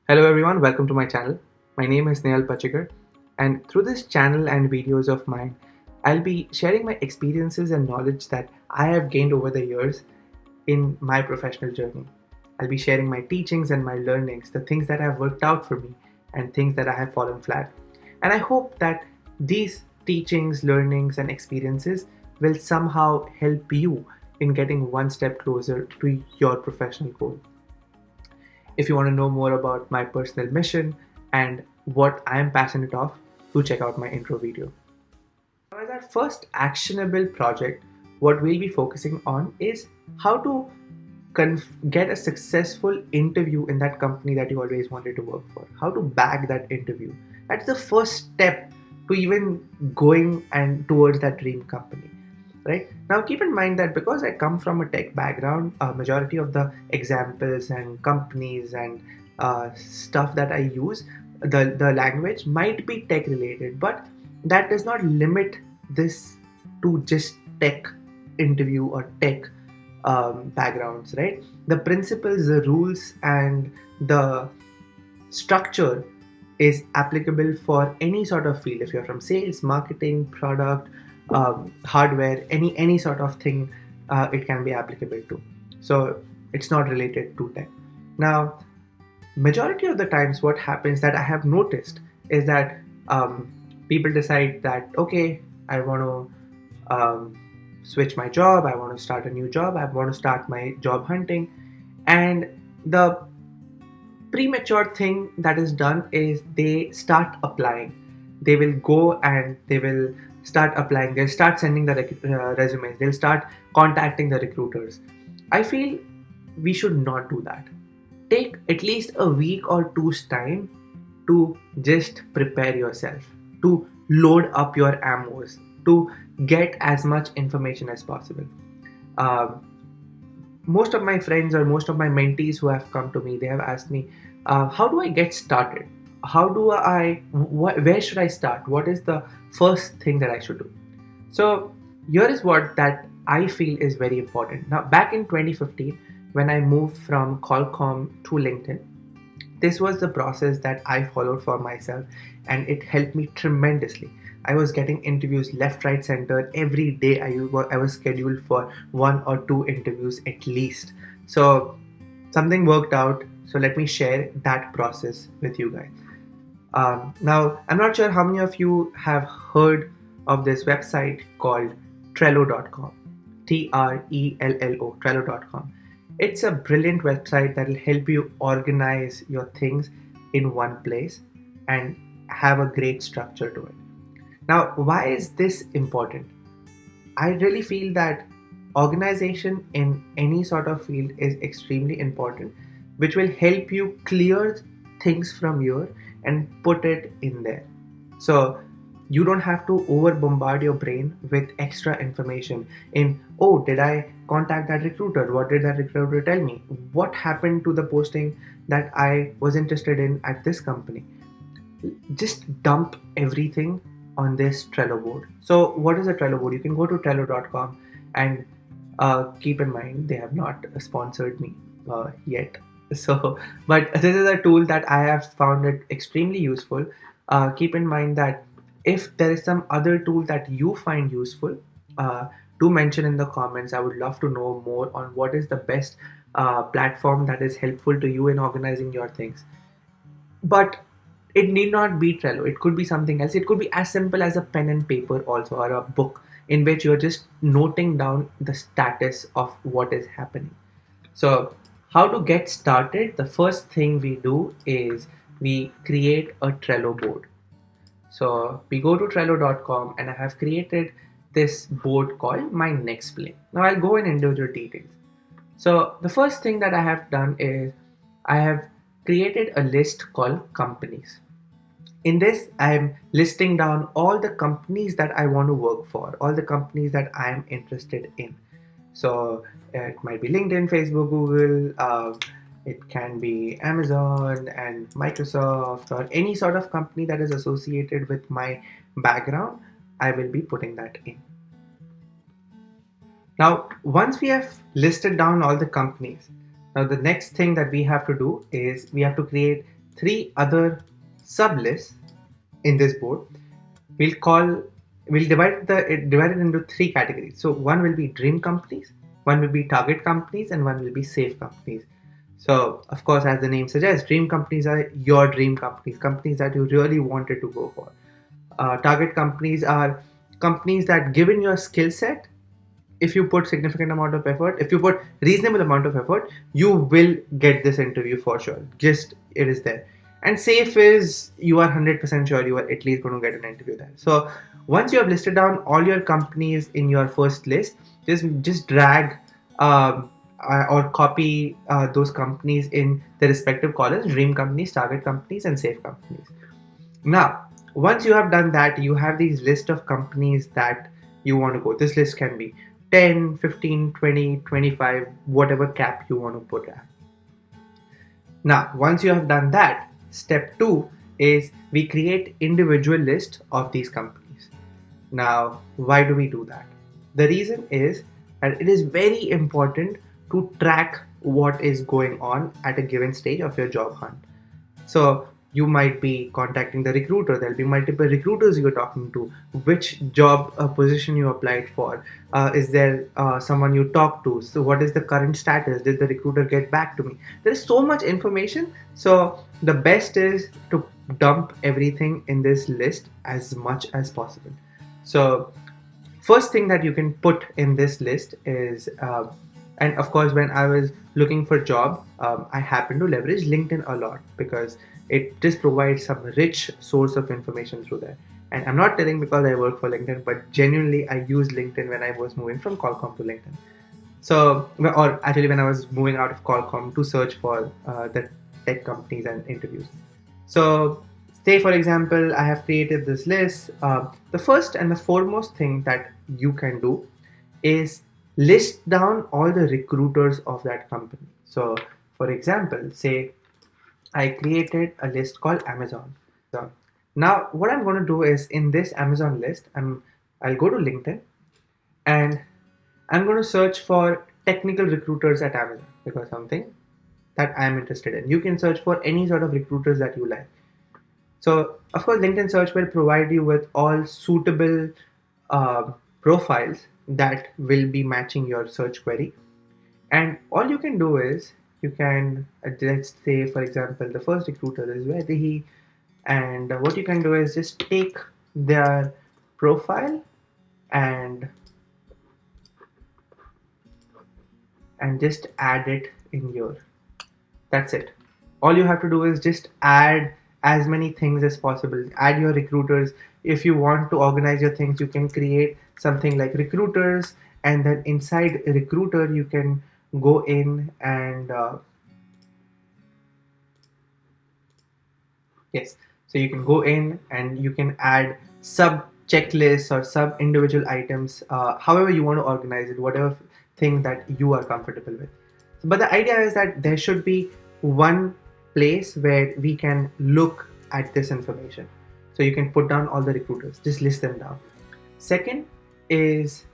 Hello everyone, welcome to my channel. My name is Snehal Pachigar, and through this channel and videos of mine, I'll be sharing my experiences and knowledge that I have gained over the years in my professional journey. I'll be sharing my teachings and my learnings, the things that have worked out for me and things that I have fallen flat. And I hope that these teachings, learnings, and experiences will somehow help you in getting one step closer to your professional goal. If you want to know more about my personal mission and what I am passionate of, do check out my intro video. Now, as our first actionable project, what we'll be focusing on is how to get a successful interview in that company that you always wanted to work for. How to bag that interview. That's the first step to even going and towards that dream company. Right now, keep in mind that because I come from a tech background, a majority of the examples and companies and stuff that I use, the language might be tech related, but that does not limit this to just tech interview or tech backgrounds, right? The principles, the rules, and the structure is applicable for any sort of field. If you're from sales, marketing, product, hardware, any sort of thing, it can be applicable to. So it's not related to tech. Now, majority of the times, what happens that I have noticed is that people decide that okay, I want to switch my job, I want to start a new job, I want to start my job hunting, and the premature thing that is done is they start applying. They will go and they will start applying. They'll start sending the resumes. They'll start contacting the recruiters. I feel we should not do that. Take at least a week or two's time to just prepare yourself, to load up your ammos, to get as much information as possible. Most of my friends or most of my mentees who have come to me, they have asked me, how do I get started? Where should I start? What is the first thing that I should do? So here is what that I feel is very important. Now, back in 2015, when I moved from Qualcomm to LinkedIn, this was the process that I followed for myself, and it helped me tremendously. I was getting interviews left, right, center every day. I was scheduled for one or two interviews at least. So something worked out. So let me share that process with you guys. Now, I'm not sure how many of you have heard of this website called trello.com. Trello, trello.com. It's a brilliant website that will help you organize your things in one place and have a great structure to it. Now, why is this important? I really feel that organization in any sort of field is extremely important, which will help you clear things from here and put it in there. So you don't have to over bombard your brain with extra information in, oh, did I contact that recruiter? What did that recruiter tell me? What happened to the posting that I was interested in at this company? Just dump everything on this Trello board. So what is a Trello board? You can go to trello.com and keep in mind they have not sponsored me yet. So, but this is a tool that I have found it extremely useful. Keep in mind that if there is some other tool that you find useful, do mention in the comments. I would love to know more on what is the best platform that is helpful to you in organizing your things. But it need not be Trello. It could be something else. It could be as simple as a pen and paper also, or a book in which you're just noting down the status of what is happening. So how to get started? The first thing we do is we create a Trello board. So we go to trello.com and I have created this board called my next play. Now I'll go in individual details. So the first thing that I have done is I have created a list called companies. In this, I am listing down all the companies that I want to work for, all the companies that I am interested in. So it might be LinkedIn, Facebook, Google, it can be Amazon and Microsoft, or any sort of company that is associated with my background. I will be putting that in. Now, once we have listed down all the companies, now the next thing that we have to do is we have to create three other sub lists in this board. We'll call we'll divide it into three categories. So one will be dream companies, one will be target companies, and one will be safe companies. So of course, as the name suggests, dream companies are your dream companies, companies that you really wanted to go for. Target companies are companies that, given your skill set, if you put significant amount of effort, if you put reasonable amount of effort, you will get this interview for sure. Just it is there. And safe is you are 100% sure you are at least going to get an interview there. So once you have listed down all your companies in your first list, just drag or copy those companies in the respective columns: dream companies, target companies, and safe companies. Now, once you have done that, you have these list of companies that you want to go. This list can be 10, 15, 20, 25, whatever cap you want to put at. Now, once you have done that, step 2 is we create individual list of these companies. Now, why do we do that? The reason is that it is very important to track what is going on at a given stage of your job hunt. So you might be contacting the recruiter, there'll be multiple recruiters you're talking to, which job position you applied for, is there someone you talked to, so what is the current status, did the recruiter get back to me? There is so much information, so the best is to dump everything in this list as much as possible. So first thing that you can put in this list is and of course, when I was looking for job, I happen to leverage LinkedIn a lot because it just provides some rich source of information through there. And I'm not telling because I work for LinkedIn, but genuinely I used LinkedIn when I was moving from Qualcomm to LinkedIn. So, or actually when I was moving out of Qualcomm to search for the tech companies and interviews. So, say for example, I have created this list. The first and the foremost thing that you can do is list down all the recruiters of that company. So, for example, say I created a list called Amazon. So now what I'm going to do is in this Amazon list, I'll go to LinkedIn and I'm going to search for technical recruiters at Amazon because something that I'm interested in. You can search for any sort of recruiters that you like. So of course, LinkedIn search will provide you with all suitable profiles that will be matching your search query. And all you can do is you can let's say for example the first recruiter is Vaidehi, and what you can do is just take their profile and just add it in your. That's it. All you have to do is just add as many things as possible. Add your recruiters. If you want to organize your things, you can create something like recruiters, and then inside recruiter you can go in and yes, so you can go in and you can add sub checklists or sub individual items, however you want to organize it, whatever thing that you are comfortable with. But the idea is that there should be one place where we can look at this information. So you can put down all the recruiters, just list them down. Second is,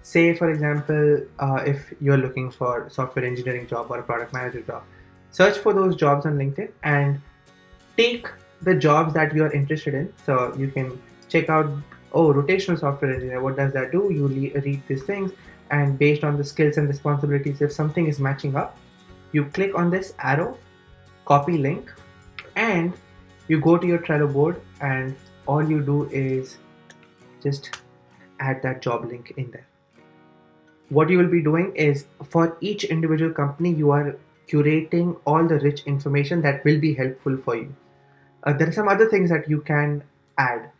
say for example, if you're looking for software engineering job or a product manager job, search for those jobs on LinkedIn and take the jobs that you are interested in. So you can check out, oh, rotational software engineer, what does that do? You read these things, and based on the skills and responsibilities, if something is matching up, you click on this arrow, copy link, and you go to your Trello board, and all you do is just add that job link in there. What you will be doing is for each individual company, you are curating all the rich information that will be helpful for you. There are some other things that you can add.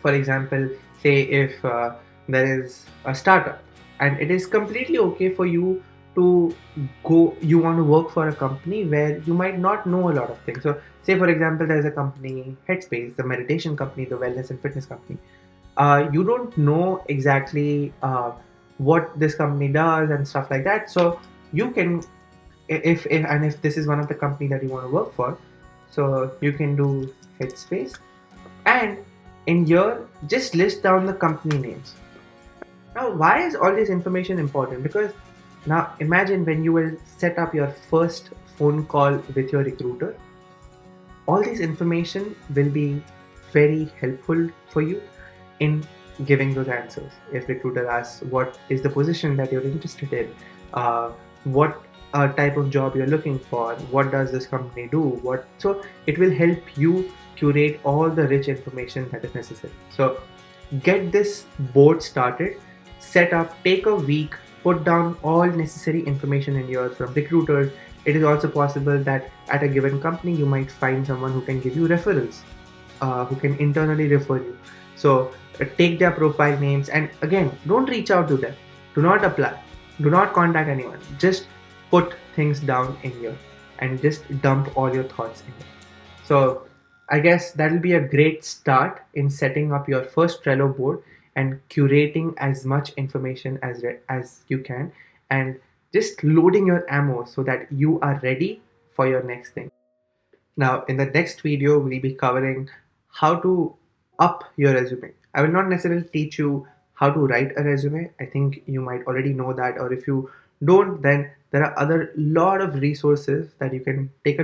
For example, say if there is a startup and it is completely okay for you to go, you want to work for a company where you might not know a lot of things. So say for example, there's a company, Headspace, the meditation company, the wellness and fitness company. You don't know exactly what this company does and stuff like that. So you can, if this is one of the company that you want to work for, so you can do Headspace, and in here just list down the company names. Now why is all this information important? Because now imagine when you will set up your first phone call with your recruiter, All these information will be very helpful for you in giving those answers. If recruiter asks what is the position that you're interested in, what type of job you're looking for, what does this company do, what, so it will help you curate all the rich information that is necessary. So get this board started, set up, take a week, put down all necessary information in yours from recruiters. It is also possible that at a given company you might find someone who can give you referrals, who can internally refer you. So take their profile names, and again, don't reach out to them, do not apply, do not contact anyone, just put things down in here and just dump all your thoughts in here. So I guess that'll be a great start in setting up your first Trello board and curating as much information as you can, and just loading your ammo so that you are ready for your next thing. Now, in the next video, we'll be covering how to up your resume. I will not necessarily teach you how to write a resume. I think you might already know that, or if you don't, then there are other lot of resources that you can take a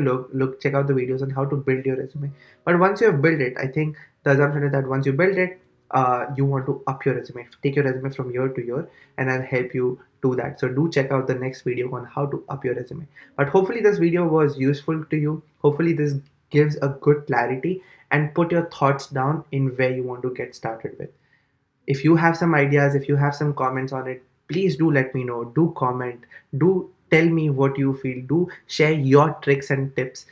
check out the videos on how to build your resume. But once you have built it, I think the assumption is that once you build it, you want to up your resume, take your resume from year to year, and I'll help you do that. So do check out the next video on how to up your resume. But hopefully this video was useful to you. Hopefully this gives a good clarity, and put your thoughts down in where you want to get started with. If you have some ideas, if you have some comments on it, please do let me know. Do comment, do tell me what you feel, do share your tricks and tips.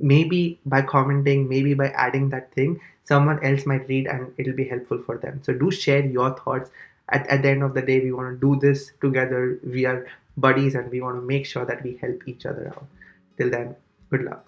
Maybe by commenting, maybe by adding that thing, someone else might read and it'll be helpful for them. So do share your thoughts. At the end of the day, we want to do this together. We are buddies and we want to make sure that we help each other out. Till then, good luck.